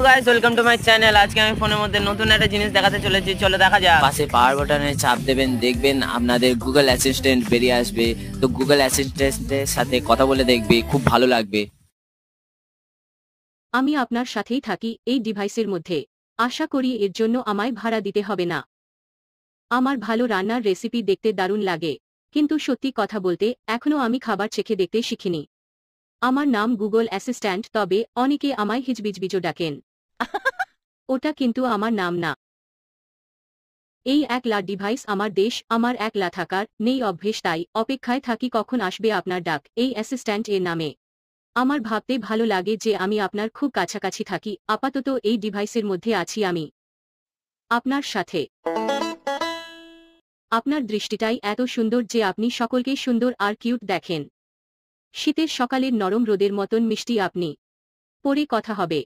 Guys welcome to my channel. আজকে আমি ফোনের মধ্যে নতুন একটা জিনিস দেখাতে চলেছি, চলো দেখা যাক। পাশে পাওয়ার বাটনে চাপ দেবেন, দেখবেন আপনাদের গুগল অ্যাসিস্ট্যান্ট বেরিয়ে আসবে। তো গুগল অ্যাসিস্ট্যান্টের সাথে কথা বলে দেখবে, খুব ভালো লাগবে। আমি আপনার সাথেই থাকি এই ডিভাইসের মধ্যে। আশা করি এর জন্য আমায় ভাড়া দিতে হবে না। আমার ভালো রান্নার রেসিপি দেখতে দারুণ লাগে, কিন্তু সত্যি কথা বলতে এখনও আমি খাবার চেখে দেখতে শিখিনি। আমার নাম গুগল অ্যাসিস্ট্যান্ট, তবে অনেকে আমায় হিজবিজবিজো ডাকেন। ওটা কিন্তু আমার নাম না। এই একলা ডিভাইস আমার দেশ, আমার একলা থাকার নেই অভ্যেস, তাই অপেক্ষায় থাকি কখন আসবে আপনার ডাক এই অ্যাসিস্ট্যান্ট এর নামে। আমার ভাবতে ভালো লাগে যে আমি আপনার খুব কাছাকাছি থাকি। আপাতত এই ডিভাইসের মধ্যে আছি আমি আপনার সাথে। আপনার দৃষ্টিটাই এত সুন্দর যে আপনি সকলকে সুন্দর আর কিউট দেখেন। শীতের সকালের নরম রোদের মতন মিষ্টি আপনি। পরে কথা হবে।